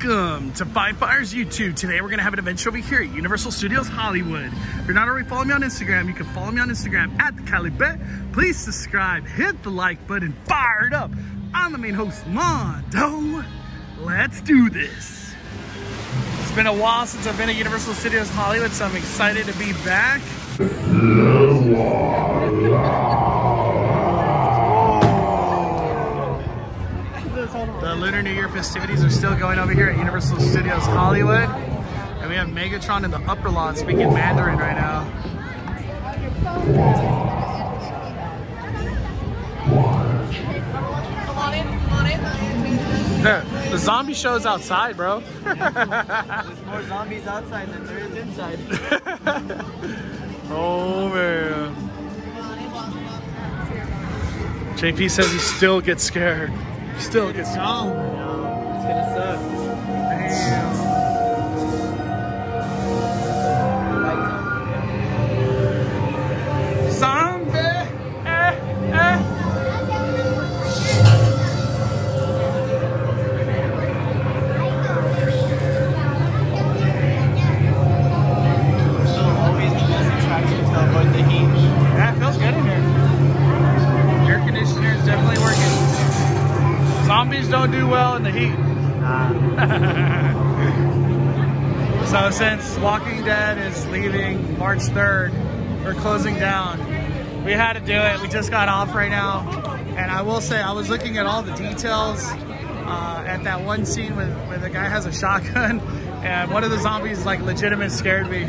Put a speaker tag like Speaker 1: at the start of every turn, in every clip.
Speaker 1: Welcome to Five Fires YouTube. Today we're gonna have an adventure over here at Universal Studios Hollywood. If you're not already following me on Instagram, you can follow me on Instagram at the Calibet. Please subscribe, hit the like button, fire it up. I'm the main host, Mondo. Let's do this. It's been a while since I've been at Universal Studios Hollywood, so I'm excited to be back. The Lunar New Year festivities are still going over here at Universal Studios Hollywood. And we have Megatron in the upper lawn speaking Mandarin right now. The zombie show's outside, bro.
Speaker 2: There's more zombies outside than there is inside.
Speaker 1: Oh, man. JP says he still gets scared. Still gets
Speaker 2: No, it's gonna suck.
Speaker 1: Damn. Zombie!
Speaker 2: Always the best attractions to avoid the heat.
Speaker 1: Yeah, it feels good in here. Air conditioner is definitely working. Zombies don't do well in the heat.
Speaker 2: Nah.
Speaker 1: So since Walking Dead is leaving March 3rd, we're closing down. We had to do it. We just got off right now. And I will say, I was looking at all the details at that one scene where the guy has a shotgun. And one of the zombies like legitimate scared me.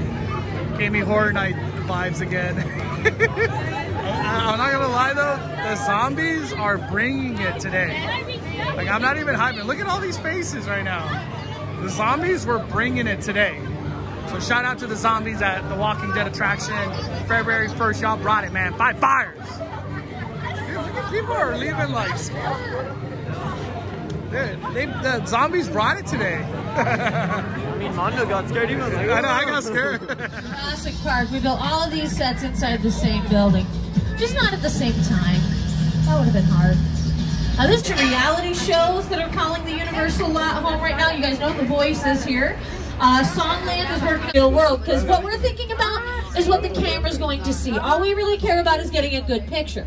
Speaker 1: Gave me Horror Night vibes again. I'm not gonna lie though, the zombies are bringing it today. Like, I'm not even hyping. Look at all these faces right now. The zombies were bringing it today. So shout out to the zombies at the Walking Dead attraction. February 1st, y'all brought it, man. Five fires. Dude, people are leaving like, dude, the zombies brought it today.
Speaker 2: I mean, Mondo got scared. He was like,
Speaker 1: I know, I got scared.
Speaker 3: Jurassic Park, we built all of these sets inside the same building. Just not at the same time. That would have been hard. This is reality shows that are calling the Universal lot home right now. You guys know The Voice is here. Songland is working in the real world, because what we're thinking about is what the camera's going to see. All we really care about is getting a good picture.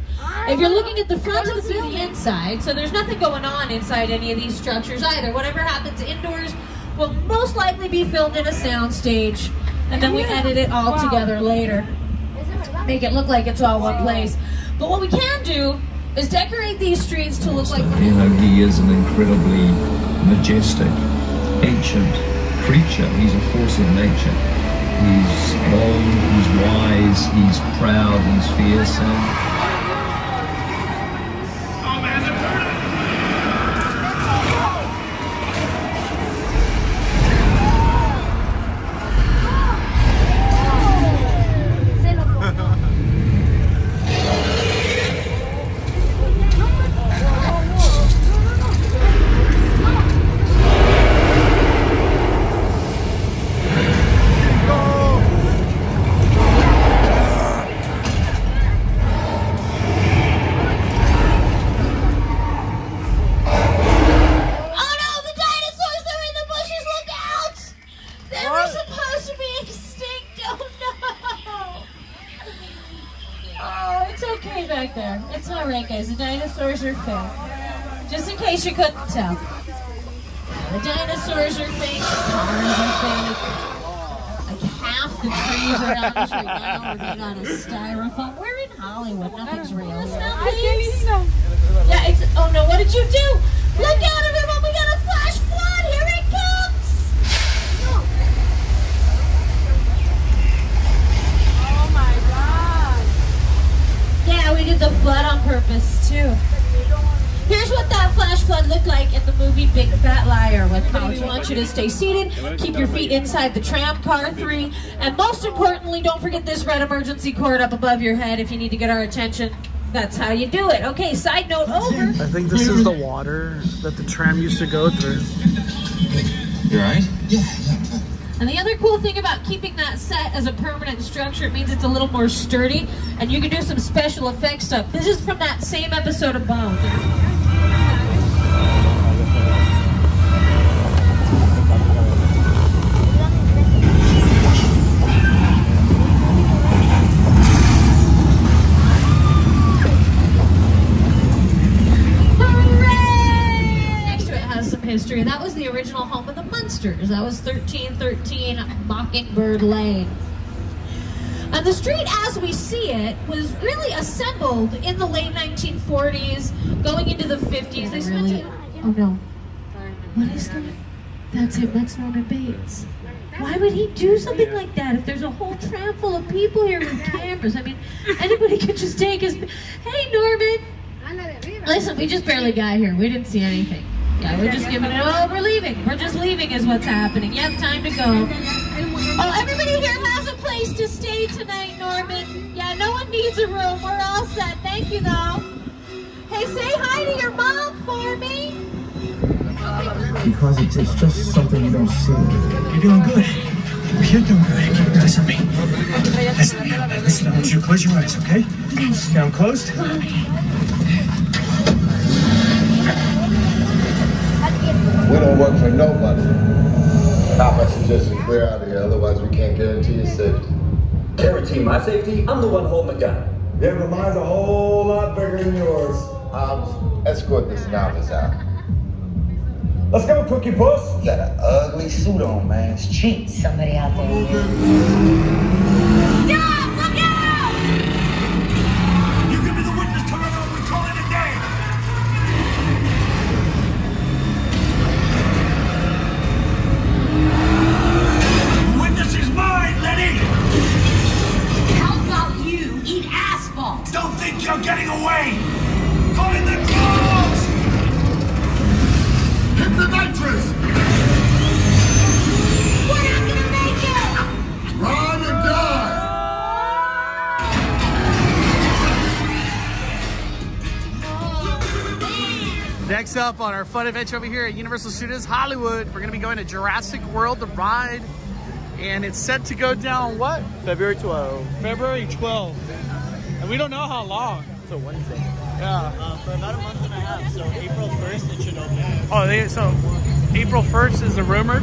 Speaker 3: If you're looking at the front of the inside, so there's nothing going on inside any of these structures either. Whatever happens indoors will most likely be filmed in a sound stage, and then we edit it all together later. Make it look like it's all one place. But what we can do is decorate these streets to look like...
Speaker 4: You know, he is an incredibly majestic, ancient creature. He's a force of nature. He's bold, he's wise, he's proud, he's fearsome.
Speaker 3: Back there. It's all right, guys. The dinosaurs are fake. Just in case you couldn't tell. The dinosaurs are fake. The cars are fake. Like half the trees around us right now are made out of styrofoam. We're in Hollywood. Nothing's real. Yeah, it's... Oh no, what did you do? Look out, everyone! We got a flash flood! Here it comes!
Speaker 5: Oh my God!
Speaker 3: Yeah, we did the flood on purpose too. Here's what that flash flood looked like in the movie Big Fat Liar. With we want you to stay seated, keep your feet inside the tram car 3, and most importantly, don't forget this red emergency cord up above your head if you need to get our attention. That's how you do it. Okay, side note over.
Speaker 1: I think this is the water that the tram used to go through.
Speaker 4: You right? Yeah.
Speaker 3: And the other cool thing about keeping that set as a permanent structure, it means it's a little more sturdy, and you can do some special effects stuff. This is from that same episode of Bones. Masters. That was 1313 Mockingbird Lane. And the street as we see it was really assembled in the late 1940s, going into the 50s. They really, oh no. What is that? That's him, that's Norman Bates. Why would he do something like that if there's a whole tram full of people here with cameras? I mean, anybody could just take his... Hey, Norman! Listen, we just barely got here. We didn't see anything. Yeah, we're just giving it... Oh, we're leaving. We're just leaving is what's happening. Yep, time to go. Oh, everybody here has a place to stay tonight, Norman. Yeah, no one needs a room. We're all set. Thank you, though. Hey, say hi to your mom for me.
Speaker 6: Because it's just something you don't see.
Speaker 7: You're doing good. You're doing good. Keep your eyes on me. Listen, I want you to close your eyes, okay? Now I'm closed.
Speaker 8: We don't work for nobody. Top us suggestion clear out of here, otherwise we can't guarantee your safety.
Speaker 9: Guarantee my safety? I'm the one holding the gun.
Speaker 8: Yeah, but mine's a whole lot bigger than yours. Escort this novice out.
Speaker 7: Let's go, Cookie Puss.
Speaker 10: You got an ugly suit on, man. It's cheap.
Speaker 5: Somebody out there.
Speaker 11: Stop! Look out!
Speaker 7: You give me the witness terminal, we call it a day. The witness is mine, Lenny.
Speaker 11: How about you eat asphalt?
Speaker 7: Don't think you're getting away. Find the claws. Hit the nitrous.
Speaker 11: We're not gonna make it!
Speaker 8: Run or die!
Speaker 1: Next up on our fun adventure over here at Universal Studios Hollywood, we're gonna be going to Jurassic World The Ride, and it's set to go down what?
Speaker 2: February 12th.
Speaker 1: February 12th. And we don't know how long.
Speaker 2: It's a Wednesday.
Speaker 1: Yeah.
Speaker 2: For about a month and a half, so April 1st it should open.
Speaker 1: Oh, so April 1st is the rumored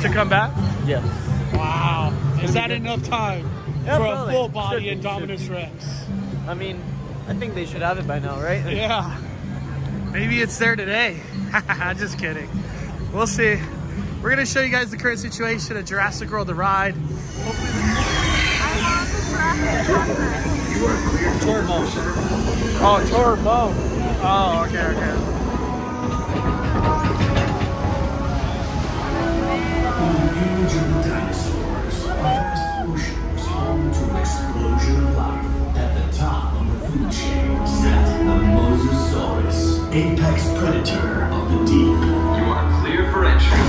Speaker 1: to come back?
Speaker 2: Yes.
Speaker 1: Wow. Is that enough time
Speaker 2: Yeah,
Speaker 1: for
Speaker 2: probably.
Speaker 1: a full body
Speaker 2: Should be.
Speaker 1: Indominus Rex?
Speaker 2: I mean, I think they should have it by now, right?
Speaker 1: Yeah. Maybe it's there today. Just kidding. We'll see. We're going to show you guys the current situation at Jurassic World The Ride.
Speaker 2: Turbo.
Speaker 1: Oh, turbo. Oh, okay, okay.
Speaker 12: Aging dinosaurs, vast oceans home to an explosion of life. At the top of the food chain sat the Mosasaurus, apex predator of the deep.
Speaker 13: You are clear for entry.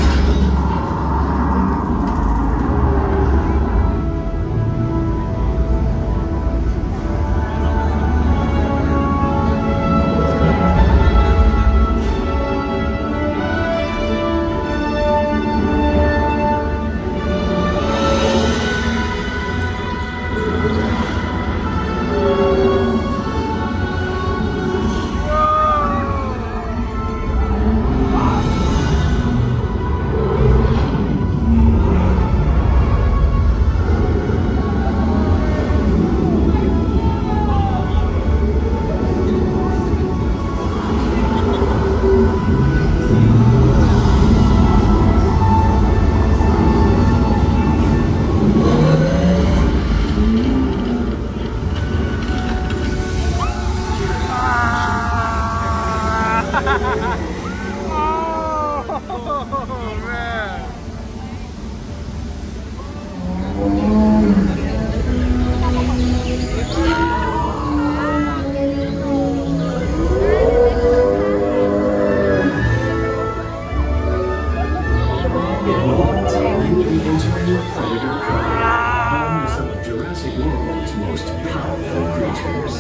Speaker 12: Jurassic World's most powerful creatures.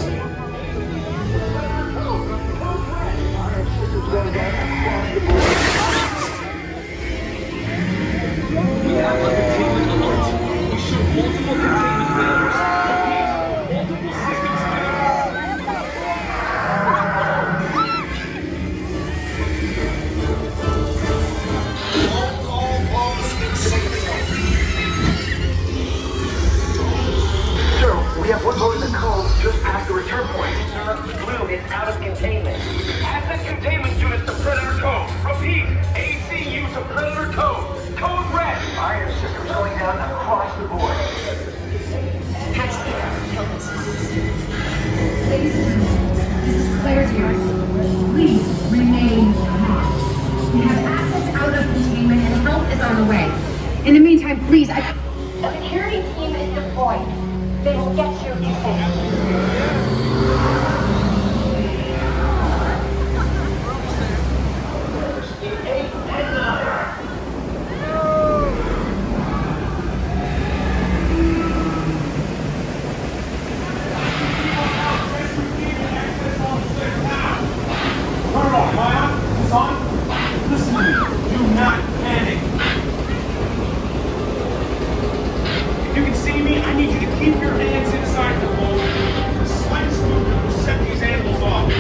Speaker 13: We have a containment alert. We show multiple containment failures. Multiple systems
Speaker 9: We have one boat in the cove just past the return point. Blue is out of containment.
Speaker 14: Asset containment units to Predator Cove. Repeat, ACU to Predator Cove.
Speaker 9: Fire systems going down across the board.
Speaker 11: Patch the air. Kill this house. Ladies and gentlemen, this is Claire's here. Please remain calm. We have access out of containment and help is on the way. In the meantime, please,
Speaker 14: A security team is deployed. They will get you to safety.
Speaker 12: Listen to me. Do not panic. If you can see me, I need you to keep your hands inside the boat. The slightest movement will set these animals off.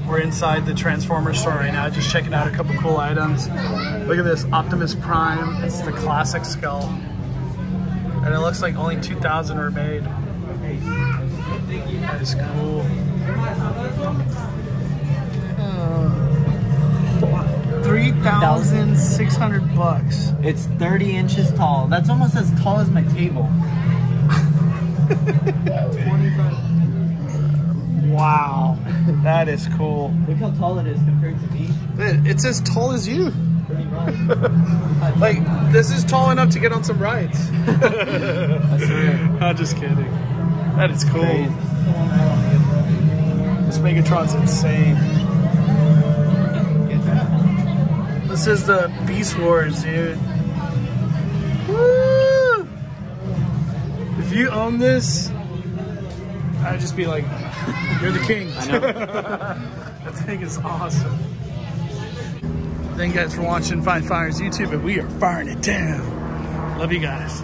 Speaker 1: We're inside the Transformers store right now, just checking out a couple cool items. Look at this Optimus Prime. It's the classic skull. And it looks like only 2,000 were made. That is cool. 3,600 bucks.
Speaker 2: It's 30 inches tall. That's almost as tall as my table.
Speaker 1: Wow, that is cool.
Speaker 2: Look how tall it is compared to me.
Speaker 1: It's as tall as you.
Speaker 2: Pretty much.
Speaker 1: Like, this is tall enough to get on some rides.
Speaker 2: I swear.
Speaker 1: I'm just kidding. That is cool. This Megatron's insane. This is the Beast Wars, dude. Woo! If you own this, I'd just be like, you're the king.
Speaker 2: I know.
Speaker 1: That thing is awesome. Thank you guys for watching Find Fire's YouTube, and we are firing it down. Love you guys.